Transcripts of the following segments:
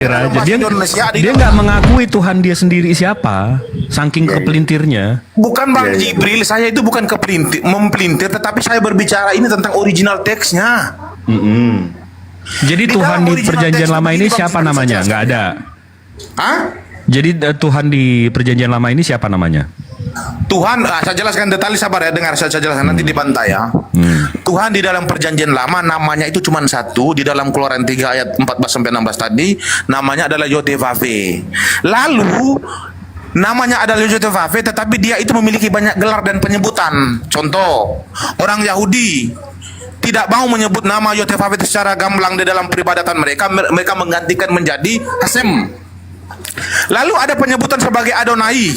aja. Indonesia Dia nggak mengakui Tuhan dia sendiri siapa, saking kepelintirnya. Bukan Bang Jibril, saya itu bukan mempelintir, tetapi saya berbicara ini tentang original teksnya. Jadi Di Tuhan dalam di original perjanjian teks lama begini, ini Bang, siapa saya namanya? jelaskan. Nggak ada. Hah? Jadi Tuhan di perjanjian lama ini siapa namanya? Tuhan, saya jelaskan detail, sabar ya, dengar saya jelaskan nanti dibantai ya. Tuhan di dalam perjanjian lama namanya itu cuma satu, di dalam Keluaran 3 ayat 14 sampai 16 tadi namanya adalah Yotevave. Lalu namanya adalah Yotevave, tetapi dia itu memiliki banyak gelar dan penyebutan. Contoh, orang Yahudi tidak mau menyebut nama Yotevave secara gamblang di dalam peribadatan mereka, mereka menggantikan menjadi Hasem. Lalu ada penyebutan sebagai Adonai,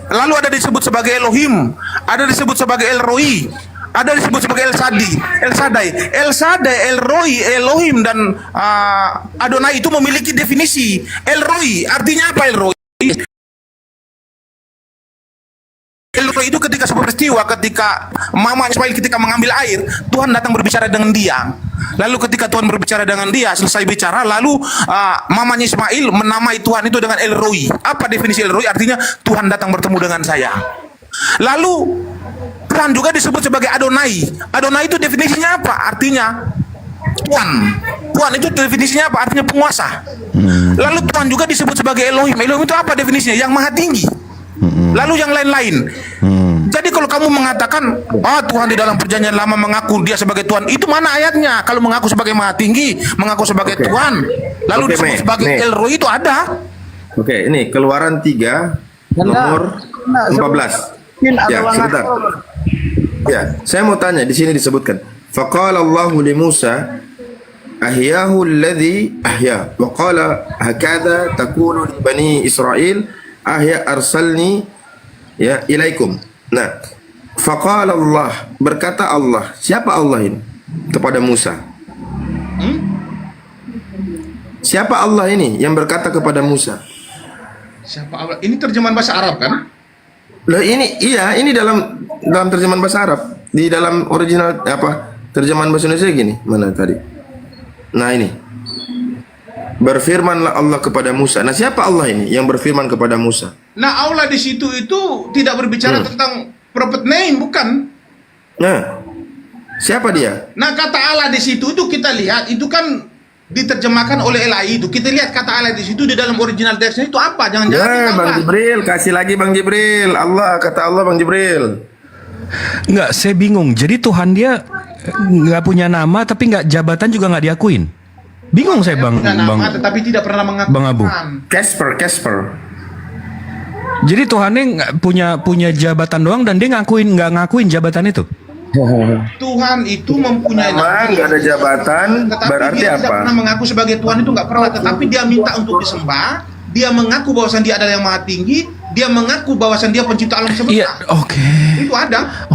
lalu ada disebut sebagai Elohim, ada disebut sebagai El Roi, ada disebut sebagai El Shaddai, El Roi, Elohim dan Adonai itu memiliki definisi. El Roi artinya apa? El Roi itu ketika sebuah peristiwa, ketika Mama Ismail ketika mengambil air, Tuhan datang berbicara dengan dia. Lalu ketika Tuhan berbicara dengan dia, selesai bicara, lalu mamanya Ismail menamai Tuhan itu dengan El Roi. Apa definisi El Roi? Artinya Tuhan datang bertemu dengan saya. Lalu Tuhan juga disebut sebagai Adonai. Adonai itu definisinya apa? Artinya Tuhan. Tuhan itu definisinya apa? Artinya penguasa. Lalu Tuhan juga disebut sebagai Elohim. Elohim itu apa definisinya? Yang maha tinggi. Lalu yang lain-lain. Jadi kalau kamu mengatakan, Tuhan di dalam perjanjian lama mengaku dia sebagai Tuhan, itu mana ayatnya? Kalau mengaku sebagai maha tinggi, mengaku sebagai Tuhan, lalu disebut sebagai El Roi itu ada. Oke, ini Keluaran 3 nomor 14. Ya, sebentar. Ya, saya mau tanya, di sini disebutkan, faqala Allahu li Musa ahyahu alladhi ahya wa qala hakadha takunu li bani Israil ahya arsalni ya ilaikum. Nah, faqala Allah, berkata Allah. Siapa Allah ini? Kepada Musa. Siapa Allah ini yang berkata kepada Musa? Siapa Allah? Ini terjemahan bahasa Arab kan? Loh ini iya, ini dalam terjemahan bahasa Arab. Di dalam original terjemahan bahasa Indonesia gini. Mana tadi? Nah, ini. Berfirmanlah Allah kepada Musa. Nah, siapa Allah ini yang berfirman kepada Musa? Nah, Allah di situ itu tidak berbicara tentang prophet name, bukan? Nah, siapa dia? Nah, kata Allah di situ itu kita lihat itu kan diterjemahkan oleh LAI itu. Kita lihat kata Allah di situ di dalam original teksnya itu apa? Jangan-jangan Ya, Bang Jibril, kasih lagi Bang Jibril. Allah, kata Allah Bang Jibril. Nggak, saya bingung. Jadi Tuhan dia nggak punya nama, tapi nggak jabatan juga nggak diakuin. Bingung saya bang, tetapi tidak pernah mengaku. Bang Abu. Casper. Jadi Tuhannya nggak punya jabatan doang dan dia nggak ngakuin jabatan itu. Tuhan itu mempunyai Nama nggak ada jabatan, tetapi berarti dia tidak apa? pernah mengaku sebagai Tuhan, itu nggak pernah. Tetapi dia minta untuk disembah. Dia mengaku bahwasan dia adalah yang maha tinggi. Dia mengaku bahwasan dia pencipta alam semesta. Iya, oke. Itu ada.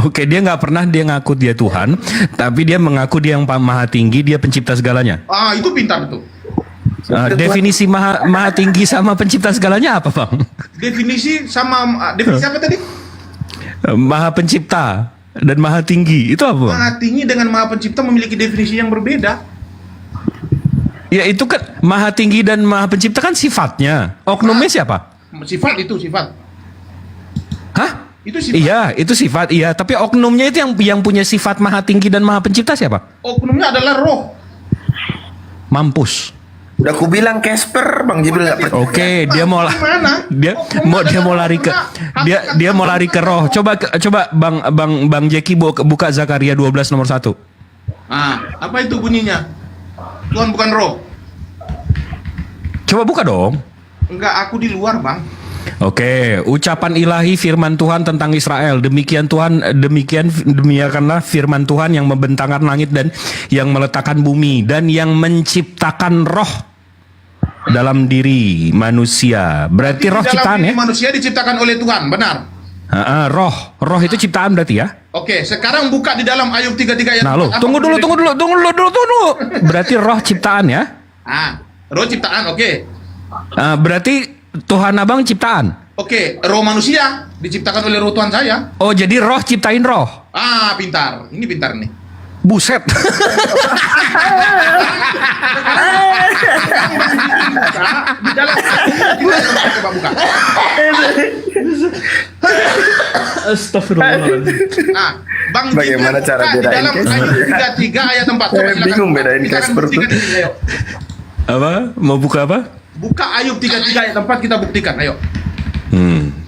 Oke, dia nggak pernah dia ngaku dia Tuhan, tapi dia mengaku dia yang maha tinggi, dia pencipta segalanya. Itu pintar tuh. Definisi maha tinggi sama pencipta segalanya apa, Bang? Definisi apa tadi? Maha pencipta dan maha tinggi itu apa, Bang? Maha tinggi dengan maha pencipta memiliki definisi yang berbeda. Ya itu kan maha tinggi dan maha pencipta kan sifatnya. Oknumnya siapa? Sifat itu sifat. Hah? Itu sifat. Iya, itu sifat. Iya, tapi oknumnya itu yang punya sifat maha tinggi dan maha pencipta siapa? Oknumnya adalah roh. Mampus. Udah aku bilang Casper, Bang Jibril nggak percaya. Oke, dia mau lari ke roh. Coba Bang Jeki buka Zakaria 12 nomor 1. Apa itu bunyinya? Tuhan bukan roh. Coba buka dong. Enggak, aku di luar, Bang. Oke, ucapan ilahi firman Tuhan tentang Israel. Demikianlah firman Tuhan yang membentangkan langit dan yang meletakkan bumi dan yang menciptakan roh dalam diri manusia. Berarti roh ciptaan ya? Manusia diciptakan oleh Tuhan, benar? Roh itu ciptaan berarti ya? Oke, sekarang buka di dalam Ayub 33 ayat. Nah, tunggu dulu. Berarti roh ciptaan ya? Roh ciptaan, oke. Berarti Tuhan abang ciptaan. Oke, roh manusia diciptakan oleh roh Tuhan saya. Oh, jadi roh ciptain roh. Pintar. Ini pintar nih. Buset. Di dalam coba buka. Astagfirullahaladzim. Nah, Bang Bagaimana Jibril cara buka di bedain dalam Casper? Ayub 33 ayat 4. Coba silakan bingung buka. bedain Kita akan Casper tuh. buktikan di sini, ayo. Apa? Mau buka apa? Buka Ayub 33 ayat 4 kita buktikan, ayo.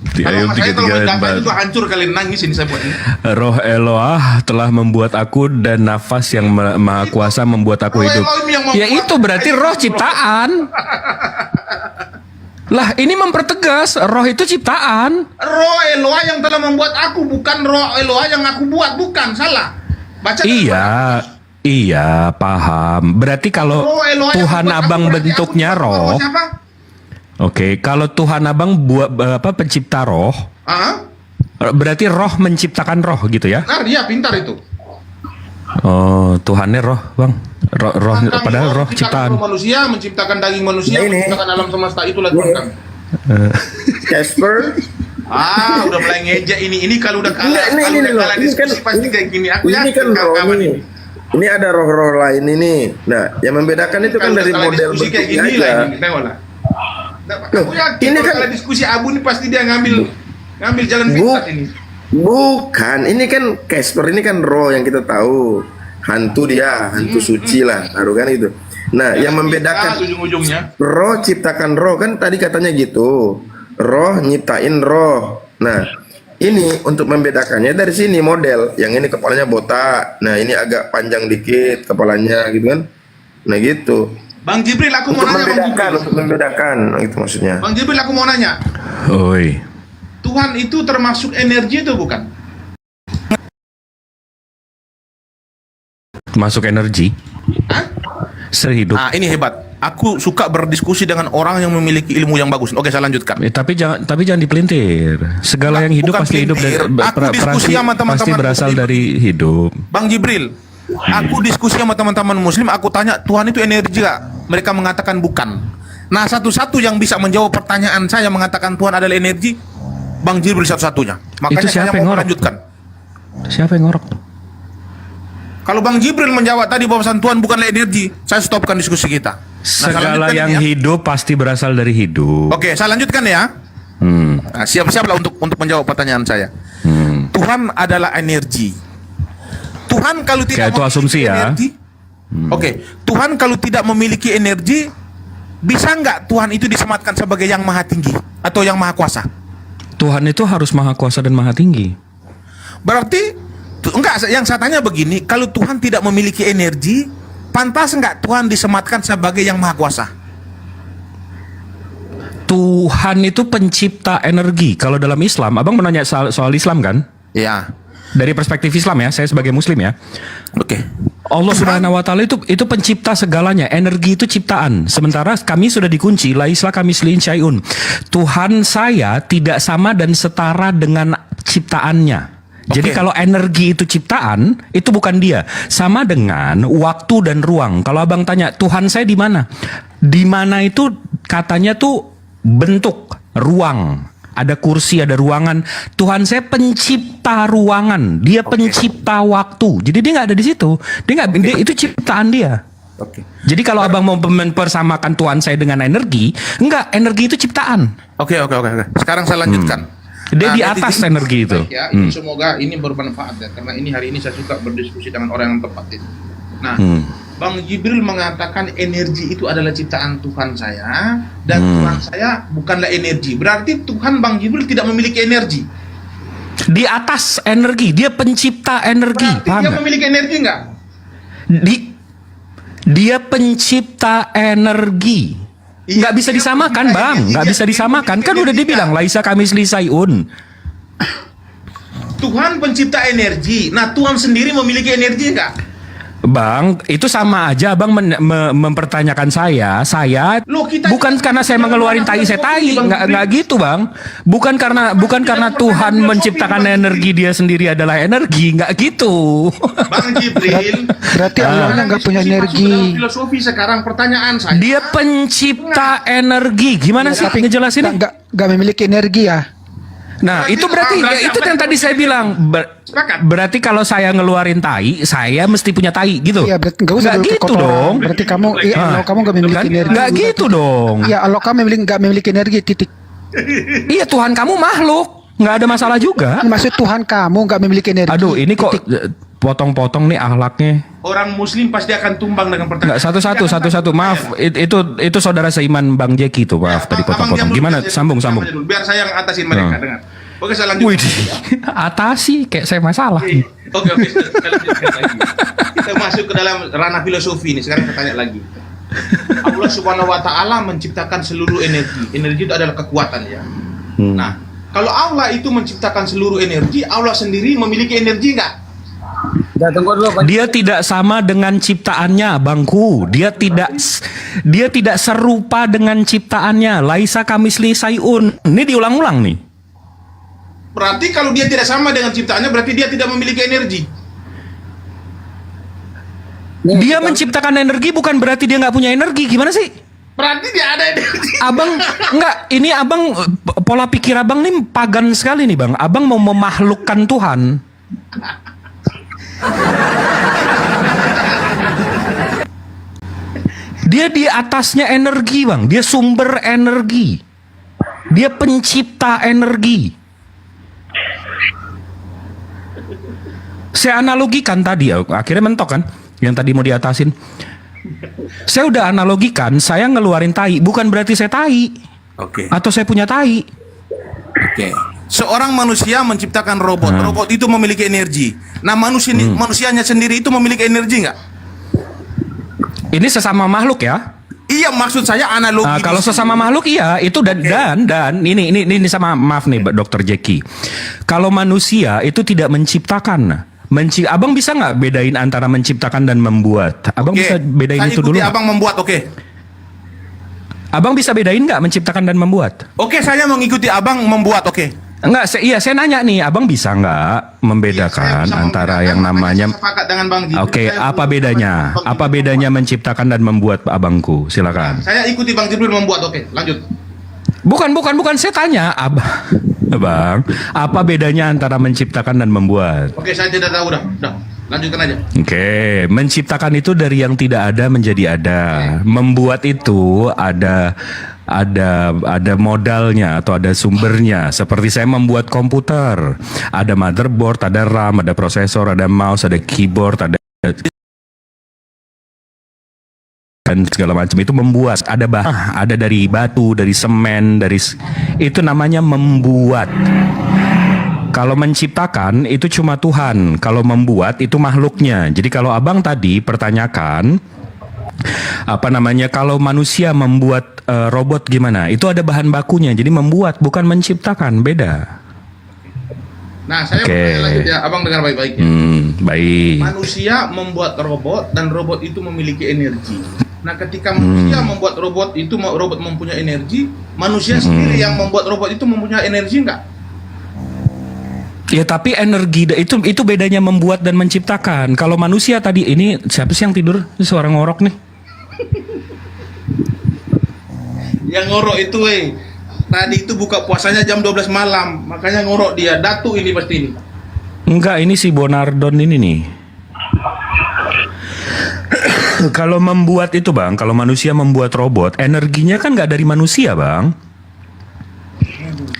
Di Kalau Ayub saya kalau 33 ayat mendapat 4. itu hancur kalian nangis ini saya buat ini. Roh Eloah telah membuat aku dan nafas yang maha kuasa membuat aku Roh hidup. Elohim yang membuat- Ya itu berarti roh ciptaan. Lah ini mempertegas roh itu ciptaan. Roh Eloah yang telah membuat aku, bukan roh Eloah yang aku buat, bukan, salah. Baca Iya, paham. Berarti kalau Roh Eloah yang Tuhan membuat Abang aku, berarti aku bentuknya buat roh. siapa? Oke, kalau Tuhan Abang buat pencipta roh, Ah? berarti roh menciptakan roh gitu ya? Nah, dia pintar itu. Oh, Tuhannya roh, Bang. Roh Tentang padahal roh menciptakan ciptaan. roh manusia, menciptakan daging manusia, Nah, ini. menciptakan alam semesta itulah Tuhan kami. Casper. Ah, udah mulai ngejek ini. Ini kalau udah kalah, Ini kalau udah loh, kalah ini diskusi kan- pasti ini- kayak gini. Aku Ini yakin kan roh kawan ini. Ini ada roh-roh lain ini. Nah, yang membedakan itu kan Kalau dari udah kalah model diskusi kayak bentuknya gini aja. lah ini, tengoklah. Nah, aku yakin ini kalau kan- kalah diskusi Abu ini pasti dia ngambil jalan pintas ini. Bukan, ini kan Casper, ini kan roh yang kita tahu. Hantu dia, hantu suci lah, taruh kan itu. Nah, yang membedakan Ujung-ujungnya. roh ciptakan roh kan tadi katanya gitu. Roh nyiptain roh. Nah, ini untuk membedakannya dari sini model. Yang ini kepalanya botak. Nah, ini agak panjang dikit kepalanya gitu kan. Nah, gitu. Bang Jibril, aku mau nanya Bang Jibril. Untuk membedakan, itu maksudnya. Bang Jibril, aku mau nanya. Oi. Tuhan itu termasuk energi itu bukan? Masuk energi. Hah? Sehidup. Ah, ini hebat. Aku suka berdiskusi dengan orang yang memiliki ilmu yang bagus. Oke, saya lanjutkan. Tapi jangan dipelintir. Segala yang hidup Bukan pasti hidup dari pelintir. Aku diskusi sama teman-teman pasti berasal muslim. dari hidup. Bang Jibril, aku diskusi sama teman-teman muslim, aku tanya, Tuhan itu energi gak? Mereka mengatakan bukan. Nah, satu-satu yang bisa menjawab pertanyaan saya mengatakan Tuhan adalah energi, Bang Jibril satu-satunya. Makanya Itu siapa saya yang mau ngorok? melanjutkan. Siapa yang ngorok? Kalau Bang Jibril menjawab tadi bahwasan Tuhan bukanlah energi, saya stopkan diskusi kita. saya Segala lanjutkan yang ya. hidup pasti berasal dari hidup. Oke, saya lanjutkan ya. Nah, siap-siaplah untuk menjawab pertanyaan saya. Tuhan adalah energi. Tuhan kalau tidak Kayak itu asumsi ya. energi, oke, Tuhan kalau tidak memiliki energi, bisa nggak Tuhan itu disematkan sebagai yang maha tinggi atau yang maha kuasa? Tuhan itu harus maha kuasa dan maha tinggi. Berarti enggak, yang saya tanya begini, kalau Tuhan tidak memiliki energi, pantas enggak Tuhan disematkan sebagai yang maha kuasa? Tuhan itu pencipta energi. Kalau dalam Islam, Abang menanya soal Islam kan? Iya. Dari perspektif Islam ya, saya sebagai Muslim ya. Oke. Allah Subhanahu wa taala itu pencipta segalanya. Energi itu ciptaan. Sementara kami sudah dikunci, la isla kamisliin syai'un. Tuhan saya tidak sama dan setara dengan ciptaannya. Jadi kalau energi itu ciptaan, itu bukan dia. Sama dengan waktu dan ruang. Kalau Abang tanya, Tuhan saya di mana? Di mana itu katanya tuh bentuk, ruang. Ada kursi, ada ruangan. Tuhan saya pencipta ruangan. Dia pencipta waktu. Jadi dia nggak ada di situ. Dia nggak. Itu ciptaan dia. Oke. Jadi kalau Abang mau mempersamakan Tuhan saya dengan energi, enggak. Energi itu ciptaan. Oke. Sekarang saya lanjutkan. Dia di atas netizen- energi itu. Baik ya, ini semoga ini bermanfaat ya, karena ini hari ini saya suka berdiskusi dengan orang yang tepat itu. Nah, Bang Jibril mengatakan energi itu adalah ciptaan Tuhan saya dan Tuhan saya bukanlah energi. Berarti Tuhan Bang Jibril tidak memiliki energi. Di atas energi, dia pencipta energi. Berarti Paham dia nggak? memiliki energi enggak? Dia pencipta energi. Iya, Nggak bisa dia disamakan, pencipta Bang. energi, Nggak dia bisa disamakan. memiliki Kan udah energi, dibilang, Kak. laisa kamisli sayun. Tuhan pencipta energi. Nah, Tuhan sendiri memiliki energi enggak? Bang, itu sama aja Abang mempertanyakan saya Loh, kita bukan tidak karena saya dalam mengeluarin ranah tai saya tai, filosofi, Bang nggak Jibril. gitu Bang. Bukan karena Tuhan filosofi, menciptakan Bang energi dia sendiri adalah energi, nggak gitu. Bang Jibril, Berarti Allahnya nggak punya diskusi masuk energi. dalam filosofi sekarang pertanyaan saya. Dia pencipta energi. Gimana sih Tapi ngejelasin? nggak memiliki energi ya. Nah, itu berarti ya, itu yang tadi saya bilang. Sepakat. Berarti kalau saya ngeluarin tai, saya mesti punya tai gitu. Iya, berarti nggak usah Nggak dulu ke gitu kotoran. dong. Berarti kamu, kalau kamu nggak memiliki Kan? energi. Nggak gitu dong. Iya, kalau kamu nggak memiliki energi, titik. Iya, Tuhan kamu makhluk, nggak ada masalah juga. Maksud Tuhan kamu nggak memiliki energi. Aduh, ini kok titik. potong-potong nih akhlaknya. Orang muslim pasti akan tumbang dengan pertanyaan. Nggak, satu-satu. Maaf, itu saudara seiman Bang Jeki tuh. Maaf, tadi Abang potong-potong. diam dulu, Gimana? biar- Sambung. Biar saya yang atasin mereka, dengar. Oke, saya lanjut. Wih, atasi kayak saya masalah. Oke, saya lanjutkan lagi. Kita masuk ke dalam ranah filosofi ini. Sekarang saya tanya lagi. Allah Subhanahu wa taala menciptakan seluruh energi. Energi itu adalah kekuatan ya. Nah, kalau Allah itu menciptakan seluruh energi, Allah sendiri memiliki energi enggak? Dia tidak sama dengan ciptaannya, Bangku. Dia tidak serupa dengan ciptaannya. Laisa kamisli sayun. Ini diulang-ulang nih. Berarti kalau dia tidak sama dengan ciptaannya, berarti dia tidak memiliki energi. Dia menciptakan energi bukan berarti dia nggak punya energi. Gimana sih? Berarti dia ada energi. Abang enggak, ini abang pola pikir abang nih pagan sekali nih, Bang. Abang mau memahlukkan Tuhan. Dia di atasnya energi, Bang. Dia sumber energi. Dia pencipta energi. Saya analogikan tadi, akhirnya mentok kan? Yang tadi mau diatasin. Saya udah analogikan, saya ngeluarin tai, bukan berarti saya tai. Oke. Atau saya punya tai. Oke. Seorang manusia menciptakan robot. Robot itu memiliki energi. Nah, manusianya sendiri itu memiliki energi nggak? Ini sesama makhluk ya. Iya, maksud saya analogi. Kalau sesama makhluk iya, itu dan ini sama, maaf nih Dokter Jeki. Kalau manusia itu tidak menciptakan. Abang bisa nggak bedain antara menciptakan dan membuat? Abang bisa bedain saya itu dulu. Abang membuat, oke. Abang bisa bedain nggak menciptakan dan membuat? Oke, saya mengikuti abang membuat, oke. Enggak, saya nanya nih, abang bisa nggak membedakan Iya, saya bisa antara membedakan, yang makanya namanya? saya sepakat dengan Bang Jiki. Oke, Saya apa belum bedanya? sepakat Bang Apa Jiki bedanya membuat. menciptakan dan membuat, abangku? Silakan. Saya ikuti Bang Jibril membuat, oke. Lanjut. Bukan. Saya tanya, abang, apa bedanya antara menciptakan dan membuat? Oke, saya tidak tahu dah. Lanjutkan aja. Oke, menciptakan itu dari yang tidak ada menjadi ada. Membuat itu ada modalnya atau ada sumbernya. Seperti saya membuat komputer, ada motherboard, ada RAM, ada prosesor, ada mouse, ada keyboard, ada dan segala macam. Itu membuat. Ada ada dari batu, dari semen, itu namanya membuat. Kalau menciptakan itu cuma Tuhan, kalau membuat itu makhluknya. Jadi kalau abang tadi pertanyakan kalau manusia membuat robot gimana? Itu ada bahan bakunya. Jadi membuat bukan menciptakan, beda. Nah, saya Oke. bertanya lanjut ya, abang dengar baik-baik ya. Baik. Manusia membuat robot dan robot itu memiliki energi. Nah, ketika manusia membuat robot itu, robot mempunyai energi, manusia sendiri yang membuat robot itu mempunyai energi enggak? Ya tapi energi itu bedanya membuat dan menciptakan. Kalau manusia tadi ini siapa sih yang tidur? Ini suara ngorok nih. Yang ngorok itu tadi itu buka puasanya jam 12 malam, makanya ngorok dia. Datu ini pasti ini. Enggak, ini si Bonardon ini nih. Kalau membuat itu, Bang, kalau manusia membuat robot, energinya kan nggak dari manusia, Bang.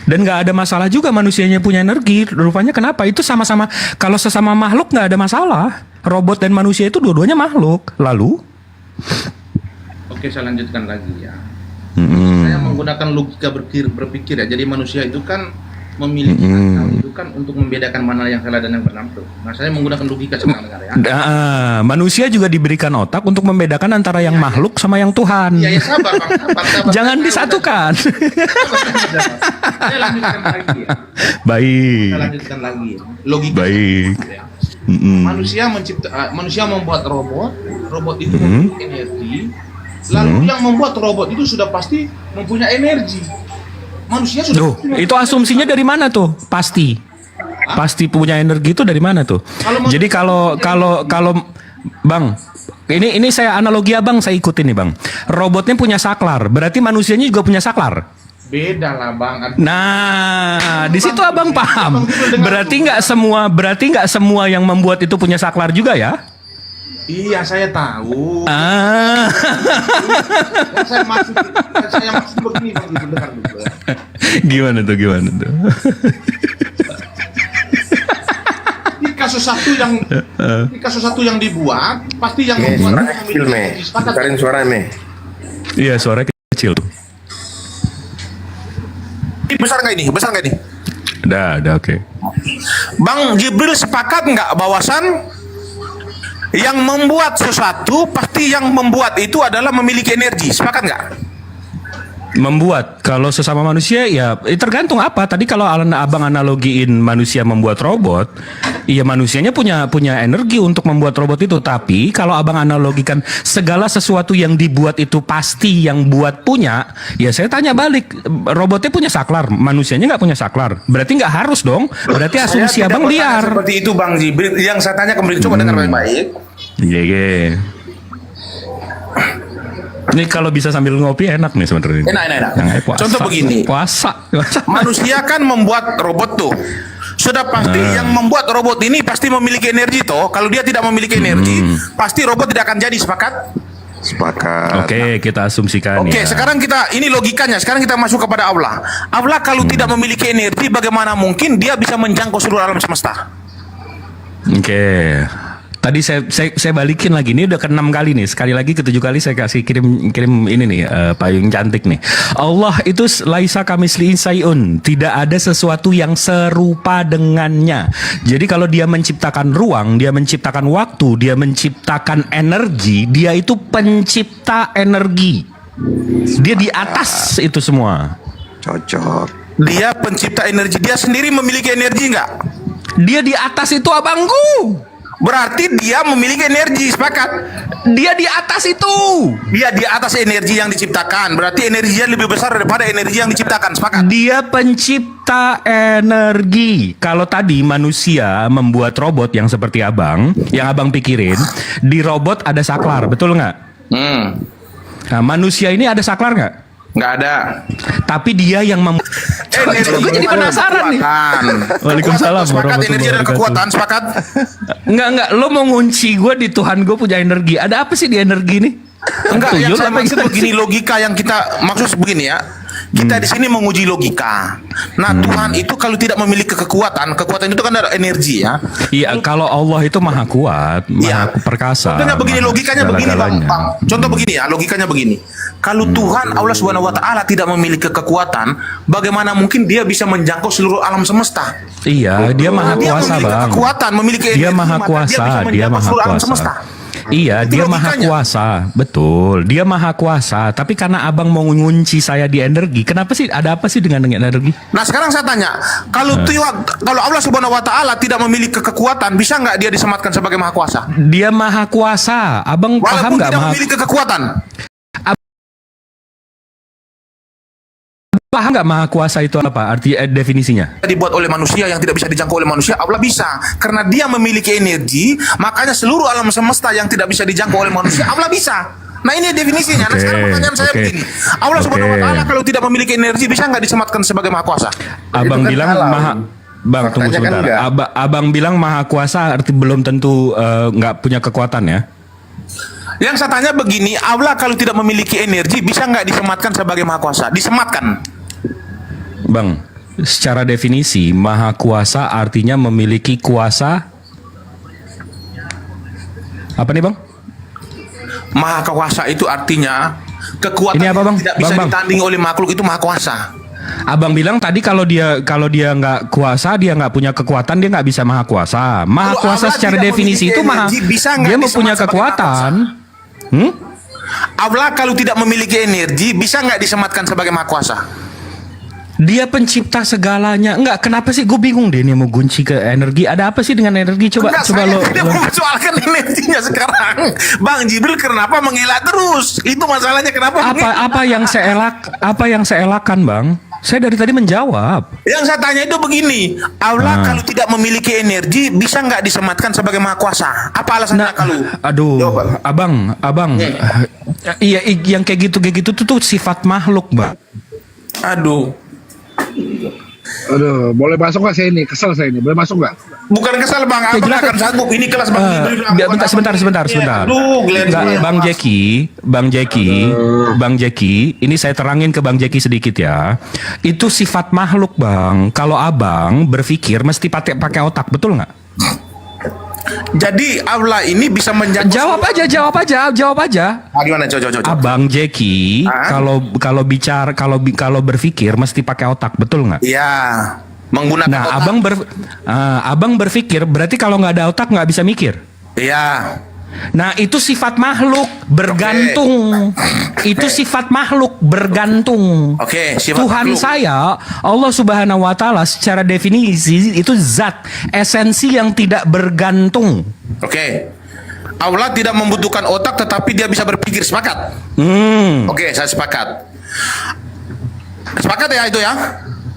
Dan nggak ada masalah juga manusianya punya energi. Rupanya kenapa? Itu sama-sama, kalau sesama makhluk nggak ada masalah. Robot dan manusia itu dua-duanya makhluk. Lalu? Oke, saya lanjutkan lagi ya. Saya menggunakan logika berpikir ya. Jadi manusia itu kan memiliki akal itu kan untuk membedakan mana yang salah dan yang benar tuh. Nah, saya menggunakan logika sekarang dengar ya. Manusia juga diberikan otak untuk membedakan antara yang makhluk sama yang Tuhan. Iya, ya sabar Bang, sabar. Jangan disatukan. Saya lanjutkan lagi ya. Baik. Saya lanjutkan lagi. Logika. Baik. Ya. Manusia membuat robot itu memiliki energi. Lalu yang membuat robot itu sudah pasti mempunyai energi. Manusia sudah. Duh, itu asumsinya dari mana tuh? Pasti punya energi itu dari mana tuh? Jadi kalau Bang, ini saya analogi abang saya ikutin nih Bang. Robotnya punya saklar, berarti manusianya juga punya saklar. Beda lah bang. Nah, di situ abang paham. Berarti nggak semua yang membuat itu punya saklar juga ya? Iya saya tahu. Ah. Saya maksud begini bang, dengar dulu ya. Gimana tuh? Di kasus satu yang dibuat, pasti yang membuat Suara kecil, Me. Bentarin suara, Me. Iya, suara kecil. Ini besar nggak ini? Udah, oke. Bang Jibril sepakat nggak bahwasan yang membuat sesuatu pasti yang membuat itu adalah memiliki energi? Sepakat nggak? Membuat kalau sesama manusia ya tergantung apa. Tadi kalau abang analogiin manusia membuat robot, iya manusianya punya energi untuk membuat robot itu. Tapi kalau abang analogikan segala sesuatu yang dibuat itu pasti yang buat punya, ya saya tanya balik, robotnya punya saklar, manusianya nggak punya saklar. Berarti nggak harus dong. Berarti asumsi Saya abang tidak bertanya liar. seperti itu Bang Jibril. Yang saya tanya kembali, coba dengar baik-baik. Iya. Ini kalau bisa sambil ngopi enak nih sebenarnya. Enak. Yang puasa. Contoh begini. Puasa. Manusia kan membuat robot tuh. Sudah pasti yang membuat robot ini pasti memiliki energi toh. Kalau dia tidak memiliki energi, pasti robot tidak akan jadi. Sepakat? Sepakat. Oke, kita asumsikan Oke, ya. sekarang ini logikanya. Sekarang kita masuk kepada Allah. Allah kalau tidak memiliki energi, bagaimana mungkin dia bisa menjangkau seluruh alam semesta? Oke. Tadi saya balikin lagi, ini udah ke-6 kali nih. Sekali lagi ke-7 kali saya kasih kirim ini nih payung cantik nih. Allah itu laisa kamislihi syai'un, tidak ada sesuatu yang serupa dengannya. Jadi kalau dia menciptakan ruang, dia menciptakan waktu, dia menciptakan energi, dia itu pencipta energi. Dia di atas itu semua. Cocok. Dia pencipta energi. Dia sendiri memiliki energi nggak? Dia di atas itu abangku. Berarti dia memiliki energi. Sepakat? Dia di atas itu. Dia di atas energi yang diciptakan. Berarti energinya lebih besar daripada energi yang diciptakan. Sepakat? Dia pencipta energi. Kalau tadi manusia membuat robot yang seperti abang, yang abang pikirin, di robot ada saklar, betul nggak? Nah, manusia ini ada saklar nggak? Nggak ada. Tapi dia yang gue jadi penasaran nih. Waalaikumsalam Sepakat, energi dan kekuatan. Sepakat? Enggak, lo mau ngunci gue di Tuhan gue punya energi. Ada apa sih di energi ini? Enggak, yang Tuyul saya apa maksud gimana begini, sih? logika yang kita maksud begini ya. Kita di sini menguji logika. Nah, Tuhan itu kalau tidak memiliki kekuatan itu kan ada energi ya. Iya, kalau Allah itu maha kuat, maha perkasa. Contohnya begini, maha logikanya begini bang. segala-galanya. Contoh begini ya, logikanya begini. Kalau Tuhan Allah Subhanahu Wa Taala tidak memiliki kekuatan, bagaimana mungkin dia bisa menjangkau seluruh alam semesta? Iya, dia maha Dia kuasa memiliki bang. kekuatan, memiliki energi, Dia maha maka kuasa, bisa dia menjangkau maha seluruh alam kuasa. semesta. Iya, Itu dia maha logikanya. kuasa, betul. Dia maha kuasa. Tapi karena abang mau ngunci saya di energi, kenapa sih? Ada apa sih dengan energi? Nah sekarang saya tanya, kalau kalau Allah Subhanahu Wa Taala tidak memiliki kekuatan, bisa nggak dia disematkan sebagai maha kuasa? Dia maha kuasa. Abang paham Walaupun nggak tidak maha? memiliki kekuatan. Paham nggak maha kuasa itu apa? Arti definisinya? Dibuat oleh manusia yang tidak bisa dijangkau oleh manusia, Allah bisa. Karena dia memiliki energi, makanya seluruh alam semesta yang tidak bisa dijangkau oleh manusia, Allah bisa. Nah ini definisinya. Nah Oke, sekarang pertanyaan saya oke. begini, Allah Subhanahu Wa Oke. Taala kalau tidak memiliki energi bisa nggak disematkan sebagai maha kuasa? Abang kan bilang alam. maha. Bang, Faktanya tunggu kan sebentar. enggak. Abang bilang maha kuasa, arti belum tentu nggak punya kekuatan ya? Yang saya tanya begini, Allah kalau tidak memiliki energi bisa nggak disematkan sebagai maha kuasa? Disematkan. Bang, secara definisi maha kuasa artinya memiliki kuasa apa nih bang? Maha kuasa itu artinya kekuatan Ini apa, Bang? yang tidak bisa Bang. ditanding oleh makhluk itu maha kuasa. Abang bilang tadi kalau dia nggak kuasa, dia nggak punya kekuatan, dia nggak bisa maha kuasa. Maha Kalau kuasa Allah secara tidak definisi memiliki itu maha, energi, bisa nggak dia disemat mempunyai sebagai kekuatan. Allah kalau tidak memiliki energi bisa nggak disematkan sebagai maha kuasa? Dia pencipta segalanya. Enggak, kenapa sih gue bingung deh ini mau gunci ke energi. Ada apa sih dengan energi? Coba Enggak, coba saya lo. tidak mempersoalkan energinya sekarang. Bang Jibril kenapa mengelak terus? Itu masalahnya kenapa mengelak? Apa yang saya elakkan, Bang? Saya dari tadi menjawab. Yang saya tanya itu begini, Allah kalau tidak memiliki energi bisa nggak disematkan sebagai maha kuasa? Apa alasannya kalau? Aduh, Jawab, abang, iya yang kayak gitu tuh sifat makhluk, Bang. Aduh. Aduh, boleh masuk nggak saya ini? Kesel saya ini. Boleh masuk nggak? Bukan kesal Bang, abang jelas. akan sanggup. Ini kelas Bang Jibril. Bentar, sebentar. Aduh, Glenn. Enggak, Bang Jeki, ini saya terangin ke Bang Jeki sedikit ya. Itu sifat makhluk, Bang. Kalau abang berpikir mesti pakai otak, betul nggak? Jadi Allah ini bisa menjangkau. Jawab aja. Ah, gimana? Coba. Abang Jeki, Ah? kalau berpikir mesti pakai otak, betul nggak? Iya. Menggunakan Nah, otak. abang berpikir berarti kalau nggak ada otak nggak bisa mikir. Iya. Nah, itu sifat makhluk bergantung. Itu sifat makhluk bergantung. Oke, sifat Tuhan makhluk. saya, Allah Subhanahu wa taala secara definisi itu zat, esensi yang tidak bergantung. Oke. Allah tidak membutuhkan otak tetapi dia bisa berpikir. Sepakat? Oke, saya sepakat. Sepakat ya itu ya?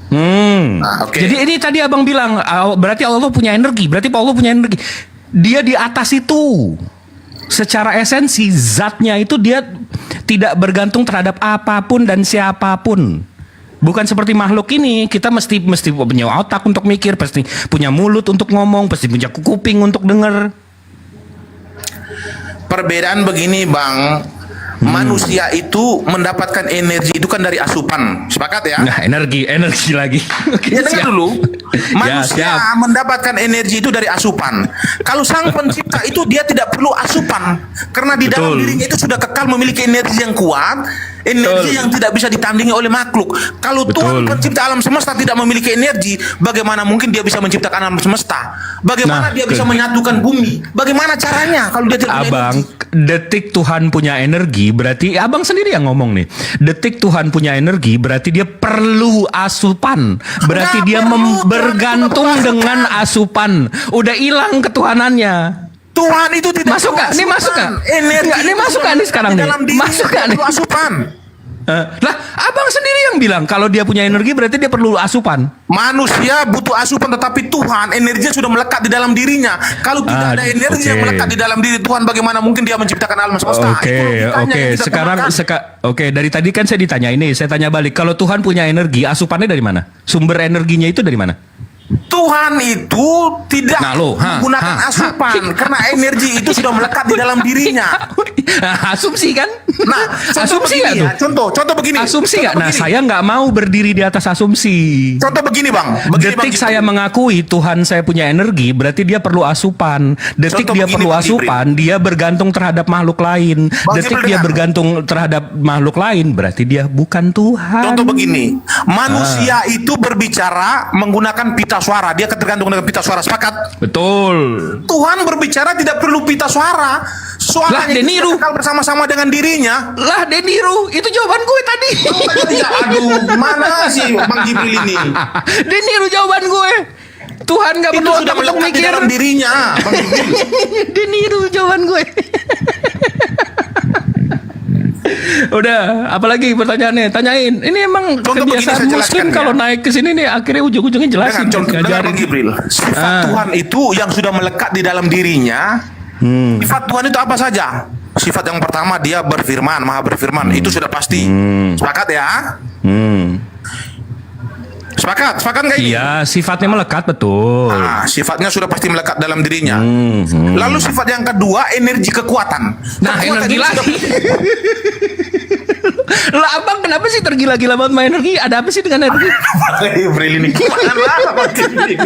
Nah, oke. Jadi ini tadi abang bilang berarti Allah punya energi. Berarti Allah punya energi. Dia di atas itu. Secara esensi zatnya itu dia tidak bergantung terhadap apapun dan siapapun. Bukan seperti makhluk ini, kita mesti punya otak untuk mikir, pasti punya mulut untuk ngomong, pasti punya kuping untuk dengar. Perbedaan begini Bang, manusia itu mendapatkan energi itu kan dari asupan, sepakat ya? Nah, energi lagi. Oke, Ya dengar siap. dulu, Ya, manusia siap. mendapatkan energi itu dari asupan. Kalau sang pencipta itu dia tidak perlu asupan, karena di dalam Betul. dirinya itu sudah kekal memiliki energi yang kuat, energi Betul. yang tidak bisa ditandingi oleh makhluk. Kalau Tuhan Betul. pencipta alam semesta tidak memiliki energi, bagaimana mungkin dia bisa menciptakan alam semesta? Bagaimana Nah, dia bisa menyatukan bumi? Bagaimana caranya kalau dia tidak punya Abang, energi? detik Tuhan punya energi berarti abang sendiri yang ngomong nih. Detik Tuhan punya energi berarti dia perlu asupan. Berarti Nggak dia perlu, bergantung Tuhan itu dengan asupan. Udah hilang ketuhanannya. Tuhan itu tidak Masuk perlu nggak? Ini asupan. masuk nggak? Energi Nggak, ini itu masuk nggak nih sekarang di nih? dalam diri Masuk tidak nggak nih? perlu asupan. Lah, abang sendiri yang bilang kalau dia punya energi berarti dia perlu asupan. Manusia butuh asupan tetapi Tuhan energinya sudah melekat di dalam dirinya. Kalau tidak ada energi yang oke. melekat di dalam diri Tuhan, bagaimana mungkin dia menciptakan alam semesta? Oke, Itu logikanya oke. yang kita Sekarang, temukan. dari tadi kan saya ditanya ini, saya tanya balik. Kalau Tuhan punya energi, asupannya dari mana? Sumber energinya itu dari mana? Tuhan itu tidak Nah, lo, menggunakan asupan karena energi itu sudah melekat di dalam dirinya. Nah, asumsi kan? Nah, asumsi nggak tuh? Contoh begini. Asumsi nggak? Contoh Nah, begini. saya nggak mau berdiri di atas asumsi. Contoh begini Bang. Begini, Detik Bang, saya mengakui Tuhan saya punya energi, berarti dia perlu asupan. Detik Contoh dia begini, perlu Bang asupan, dia bergantung terhadap makhluk lain. Bang Detik Jibril dia dengar. bergantung terhadap makhluk lain, berarti dia bukan Tuhan. Contoh begini, manusia itu berbicara menggunakan pita suara. Dia tergantung dengan pita suara. Sepakat? Betul. Tuhan berbicara tidak perlu pita suara. Lah, Suaranya itu Deniru. kekal bersama-sama dengan dirinya. Lah, Deniru, itu jawaban gue tadi. Ya, aduh, mana sih Bang Jibril ini? Deniru jawaban gue. Tuhan nggak Itu perlu sudah otak untuk melekat di mikir. dalam dirinya, Bang Jibril. Deniru jawaban gue. Udah, apalagi pertanyaannya? Tanyain. Ini emang Contoh begini kebiasaan saya muslim jelaskan ya. kalau naik ke sini nih akhirnya ujung-ujungnya jelasin. Dengan contoh dengan ngajarin. Bang Jibril. Sifat Ah. Tuhan itu yang sudah melekat di dalam dirinya. Sifat Tuhan itu apa saja? Sifat yang pertama dia berfirman, maha berfirman. Itu sudah pasti. Sepakat ya? Sepakat nggak ini? Iya, sifatnya melekat betul. Nah, sifatnya sudah pasti melekat dalam dirinya. Lalu sifat yang kedua, energi kekuatan. Nah, Kekuatan energi ini sudah- lagi. Lah, abang kenapa sih tergila-gila banget main energi? Ada apa sih dengan energi? Bang Jibril ini gimana Bang Jibril?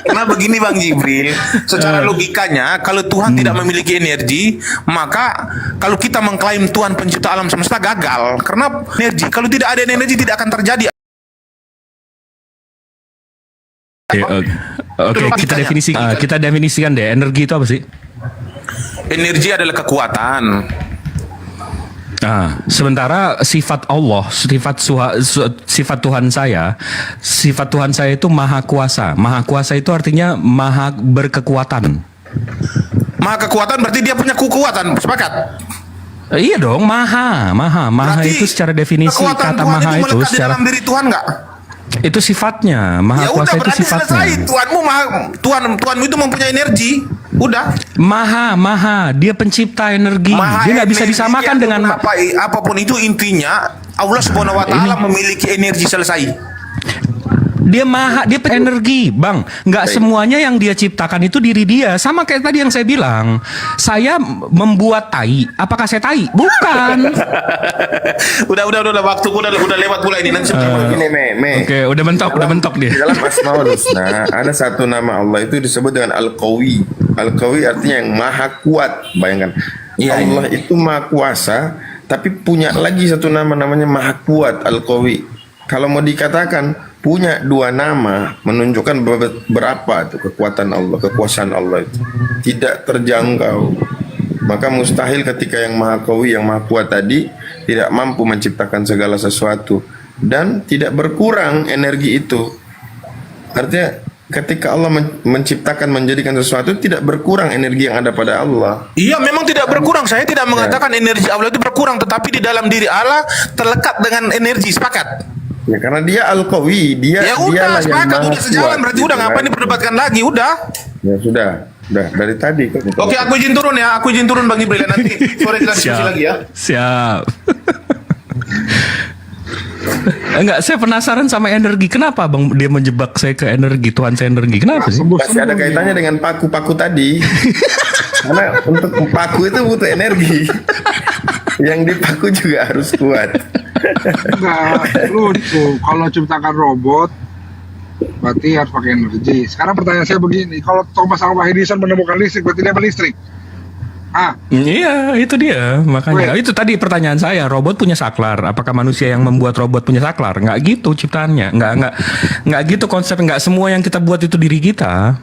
Karena begini Bang Jibril, secara logikanya kalau Tuhan tidak memiliki energi, maka kalau kita mengklaim Tuhan pencipta alam semesta gagal. Karena energi, kalau tidak ada energi tidak akan terjadi. Oke, kita definisikan deh. Energi itu apa sih? Energi adalah kekuatan. Nah, sementara sifat Allah, sifat Tuhan saya itu maha kuasa. Maha kuasa itu artinya maha berkekuatan. Maha kekuatan berarti dia punya kekuatan. Sepakat? Iya dong, maha Berarti itu secara definisi kekuatan kata Tuhan maha itu melekat di secara dalam diri Tuhan nggak? itu sifatnya, maha Ya kuasa udah itu berarti sifatnya. selesai. Tuhanmu itu mempunyai energi. Udah. Maha, dia pencipta energi. Maha Dia nggak bisa energi disamakan atau dengan apapun itu, intinya Allah Subhanahu wa taala memiliki energi selesai. dia maha, dia energi, Bang. Nggak semuanya yang dia ciptakan itu diri dia. Sama kayak tadi yang saya bilang. Saya membuat tai. Apakah saya tai? Bukan. udah waktu udah lewat pula ini nanti Begini, Oke, udah mentok Di dia. dalam Asmaul Husna ada satu nama Allah itu disebut dengan Al-Qawi. Al-Qawi artinya yang maha kuat. Bayangkan, Iya, Allah itu maha kuasa, tapi punya lagi satu nama namanya maha kuat, Al-Qawi. Kalau mau dikatakan punya dua nama menunjukkan berapa itu kekuatan Allah, kekuasaan Allah itu tidak terjangkau. Maka mustahil ketika yang maha qawi, yang maha kuat tadi tidak mampu menciptakan segala sesuatu dan tidak berkurang energi itu. Artinya ketika Allah menciptakan, menjadikan sesuatu, tidak berkurang energi yang ada pada Allah. Iya, memang tidak berkurang. Saya tidak mengatakan energi Allah itu berkurang, tetapi di dalam diri Allah terlekat dengan energi. Sepakat? Ya, karena dia Al-Qawi, dia Ya udah, dialah yang sepakat, maha udah sejalan. kuat, Berarti gitu udah ngapain kan. diperdebatkan lagi? Udah. Ya sudah dari tadi kan. Oke, aku izin turun ya. Aku izin turun Bang Ibril. Nanti sore kita diskusi lagi ya. Siap. Enggak, saya penasaran sama energi. Kenapa Bang dia menjebak saya ke energi, Tuhan saya energi? Kenapa sih? Masih ada kaitannya dengan paku-paku tadi. Karena untuk paku itu butuh energi. Yang dipaku juga harus kuat. Enggak, lucu. Kalau ciptakan robot, berarti harus pakai energi. Sekarang pertanyaan saya begini, kalau Thomas Alva Edison menemukan listrik, berarti dia berlistrik? Iya, itu dia. Makanya Wait. itu tadi pertanyaan saya. Robot punya saklar. Apakah manusia yang membuat robot punya saklar? Nggak gitu ciptaannya. Nggak gitu konsep. Nggak semua yang kita buat itu diri kita.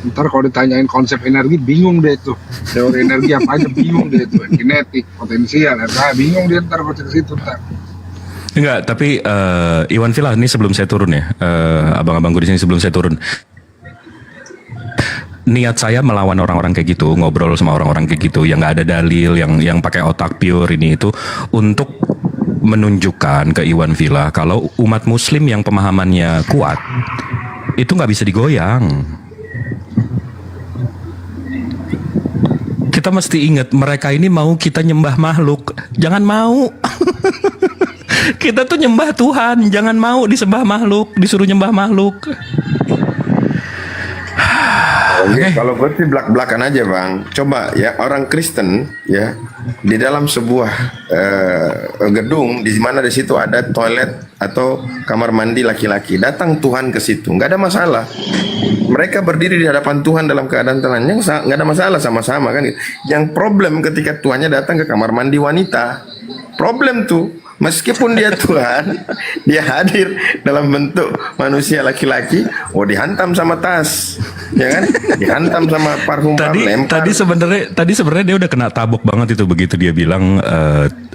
Ntar kalau ditanyain konsep energi, bingung deh tuh. Teori energi apa aja bingung deh tuh. Kinetik, potensial, bingung dia ntar kalau ke situ ntar. Enggak, tapi Iwan Villa ini sebelum saya turun ya, abang-abangku di sini sebelum saya turun. Niat saya melawan orang-orang kayak gitu, ngobrol sama orang-orang kayak gitu yang nggak ada dalil, yang pakai otak pure ini itu untuk menunjukkan ke Iwan Villa kalau umat Muslim yang pemahamannya kuat itu nggak bisa digoyang. Kita mesti ingat mereka ini mau kita nyembah makhluk, jangan mau. Kita tuh nyembah Tuhan, jangan mau disembah makhluk, disuruh nyembah makhluk. Oke, kalau gue sih belak-belakan aja Bang. Coba ya orang Kristen ya di dalam sebuah gedung di mana di situ ada toilet atau kamar mandi laki-laki, datang Tuhan ke situ, nggak ada masalah. Mereka berdiri di hadapan Tuhan dalam keadaan tenang, nggak ada masalah sama-sama kan. Yang problem ketika Tuhannya datang ke kamar mandi wanita, problem tuh. Meskipun dia Tuhan, dia hadir dalam bentuk manusia laki-laki, dihantam sama tas, ya kan? Dihantam sama parfum, lempar. Tadi sebenarnya dia udah kena tabok banget itu begitu dia bilang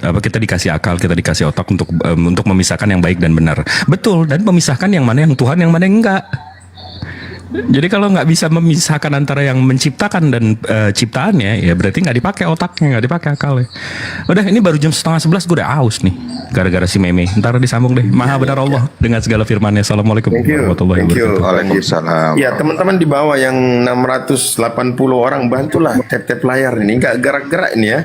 apa kita dikasih akal, kita dikasih otak untuk memisahkan yang baik dan benar. Betul, dan memisahkan yang mana yang Tuhan, yang mana yang enggak. Jadi kalau nggak bisa memisahkan antara yang menciptakan dan ciptaannya, ya berarti nggak dipakai otaknya, nggak dipakai akalnya. Udah, ini baru jam 10:30, gue udah aus nih, gara-gara si Meme. Ntar disambung deh. Maha benar Allah dengan segala firman-Nya. Assalamualaikum warahmatullahi wabarakatuh. Waalaikumsalam. Ya teman-teman di bawah yang 680 orang, bantulah tap-tap layar ini, nggak gerak-gerak ini ya.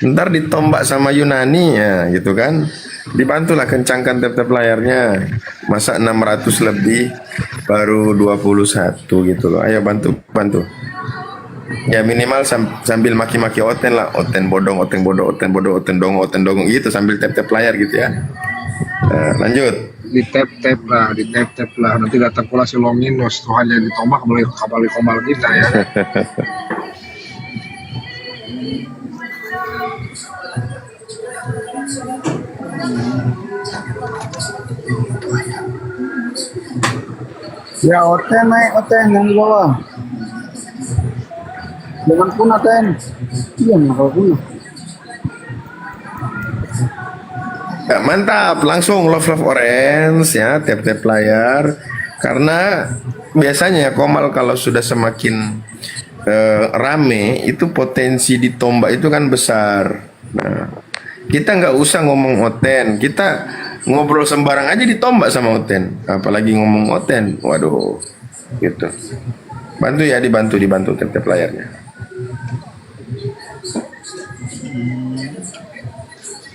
Ntar ditombak sama Yunani ya, gitu kan. Dibantulah kencangkan tap-tap layarnya. Masa 600 lebih baru 21 gitu loh. Ayo bantu. Ya minimal sambil maki-maki Oten lah. Oten bodong, Oten bodoh, Oten bodoh, Oten dongong gitu sambil tap-tap layar gitu ya. Lanjut. Di tap-tap lah. Nanti datang pula si Longinus, Tuhan jadi tombak kembali komal kita ya. Ya, Oten naik, Oten yang di bawah. Jangan punah, Ten. Iya, kalau punah. Ya, mantap, langsung love orange ya, tap-tap layar. Karena biasanya Komal kalau sudah semakin rame itu potensi ditombak itu kan besar. Nah, kita nggak usah ngomong Oten, kita ngobrol sembarang aja ditombak sama Oten, apalagi ngomong Oten, waduh, gitu. Bantu ya, dibantu tap layarnya.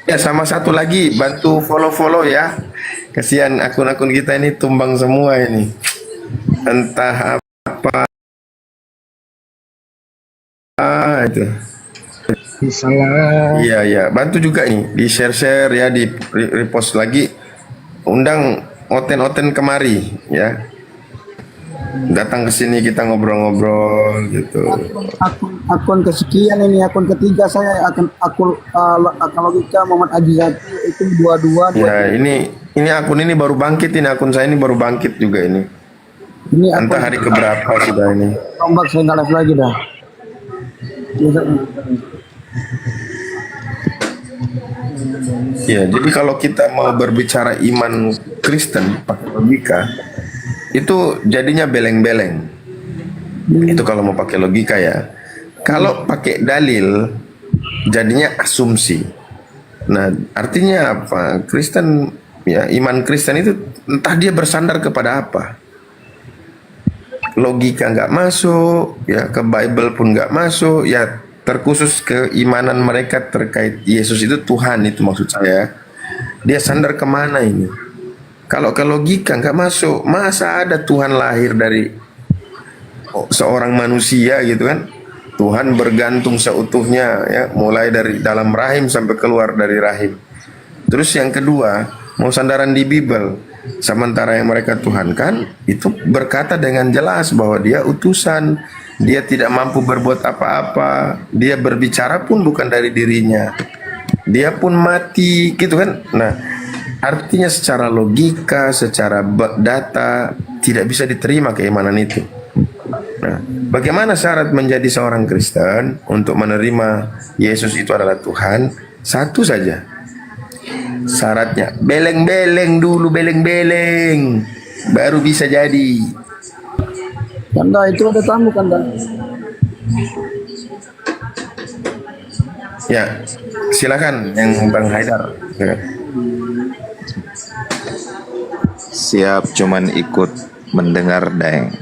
Ya, sama satu lagi, bantu follow ya. Kasihan akun-akun kita ini tumbang semua ini. Entah apa itu. Salah. Iya, bantu juga nih, di share ya, di repost lagi. Undang Oten kemari ya. Datang ke sini kita ngobrol-ngobrol gitu. Akun kesekian ini, akun ketiga saya, akun logika Muhammad Aji Zaki itu 22. Ya, ini akun ini baru bangkit, ini akun saya ini baru bangkit juga ini. Ini Entah hari keberapa sudah ini. tombak, saya nggak live lagi dah. Ya, jadi kalau kita mau berbicara iman Kristen pakai logika, itu jadinya beleng-beleng. Itu kalau mau pakai logika ya. Kalau pakai dalil, jadinya asumsi. Nah, artinya apa? Kristen ya, iman Kristen itu entah dia bersandar kepada apa. Logika nggak masuk, ya ke Bible pun nggak masuk, ya terkhusus keimanan mereka terkait Yesus itu Tuhan, itu maksud saya. Dia sandar kemana ini? Kalau ke logika nggak masuk, masa ada Tuhan lahir dari seorang manusia gitu kan? Tuhan bergantung seutuhnya ya, mulai dari dalam rahim sampai keluar dari rahim. Terus yang kedua, mau sandaran di Bible. Sementara yang mereka tuhankan itu berkata dengan jelas bahwa dia utusan, dia tidak mampu berbuat apa-apa, dia berbicara pun bukan dari dirinya, dia pun mati gitu kan. Nah, artinya secara logika, secara data tidak bisa diterima keimanan itu. Nah, bagaimana syarat menjadi seorang Kristen untuk menerima Yesus itu adalah Tuhan? Satu saja syaratnya, beleng-beleng dulu, beleng-beleng baru bisa jadi. Kanda itu ada tamu Kanda. Ya, silakan yang Bang Haidar. Silakan. Siap, cuman ikut mendengar deng.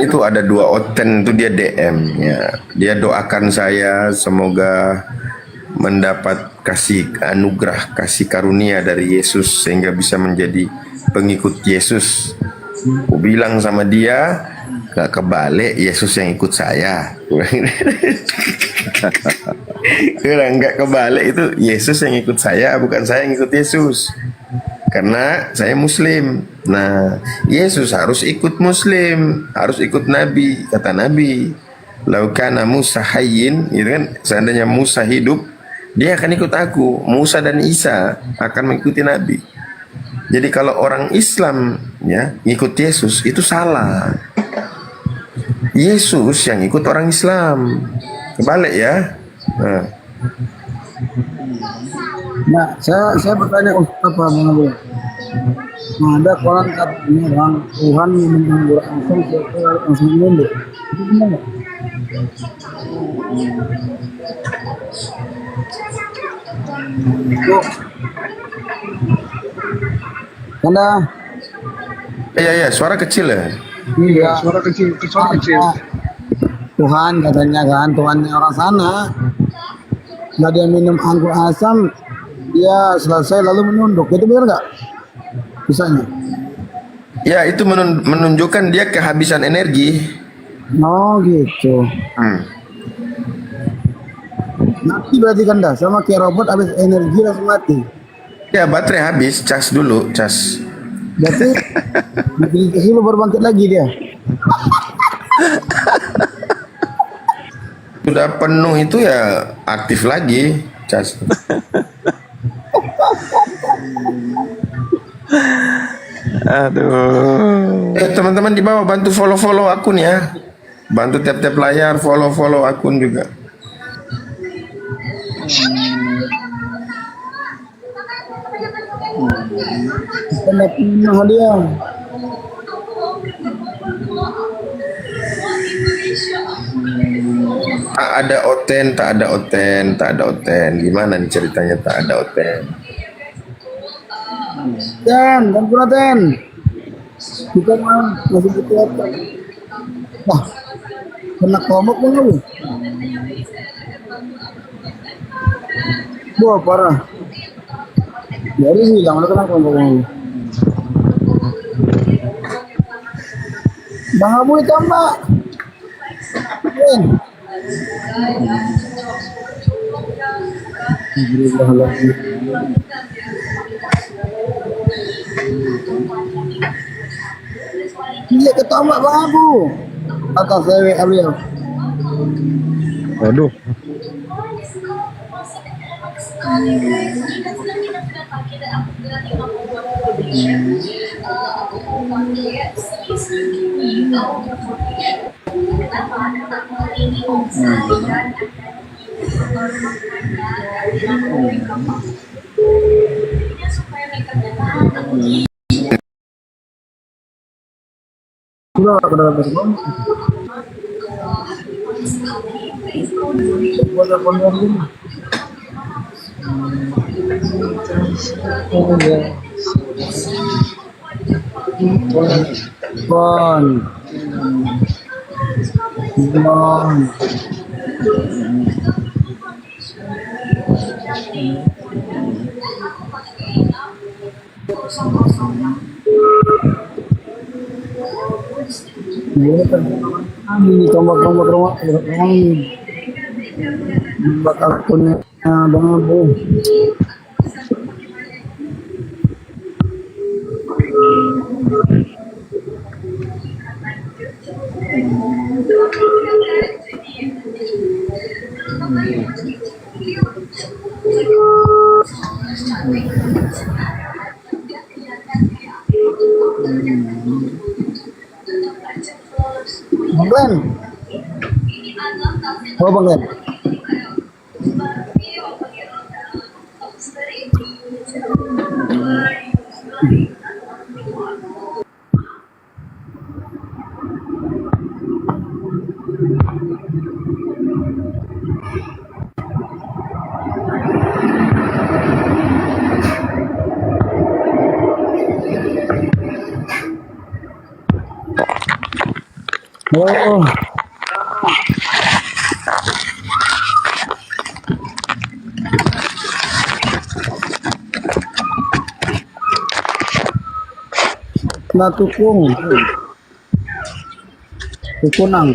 Itu ada dua Oten itu dia DM ya. Dia doakan saya semoga mendapat kasih anugerah, kasih karunia dari Yesus sehingga bisa menjadi pengikut Yesus. Aku bilang sama dia, gak kebalik, Yesus yang ikut saya. Kurang gak kebalik, itu Yesus yang ikut saya, bukan saya yang ikut Yesus. Karena saya Muslim. Nah, Yesus harus ikut Muslim, harus ikut Nabi. Kata Nabi, laukana Musa hayyin, gitu kan? Seandainya Musa hidup, dia akan ikut aku. Musa dan Isa akan mengikuti Nabi. Jadi kalau orang Islam ya ngikut Yesus itu salah. Yesus yang ikut orang Islam. Kebalik ya. Nah, saya bertanya Ustaz apa Bang Abu? Nah, ada Quran katanya orang Tuhan menunggu langsung mundur. Itu benar nggak? Yuk. Kanda. Iya, suara kecil ya. Iya, suara kecil. Tuhan katanya kan, Tuhannya orang sana. Nggak dia minum anggur asam, dia selesai lalu menunduk. Itu benar nggak? Bisanya? Ya, itu menunjukkan dia kehabisan energi. Oh gitu. Mati berarti Kanda, sama kayak robot habis energi langsung mati. Ya, baterai habis, cas dulu, cas. Berarti dikasih lu baru bangkit lagi dia. Sudah penuh itu ya aktif lagi, cas. Aduh. Teman-teman di bawah bantu follow akun ya. Bantu tap-tap layar, follow akun juga. Kena punah dia. Tak ada oten, tak ada oten, tak ada oten. Gimana nih ceritanya tak ada oten? Ten, dan pura ten. Kita mah masih butuh apa? Wah, kena komok nih lu. Wah, parah. Jadi hilang, lu kena komok lu. Bang Abu ditambah. Ten. Iya ketambah Bang Abu. Atas cewek beliau. Waduh. Sudah kena terbang. Buat apa lagi? Bon. Bon. Ini tombak-tombak rumah bakal punya Bang Abu. Bang Glenn. Oh Bang Glenn. Oh. Na tukung. Tukunang.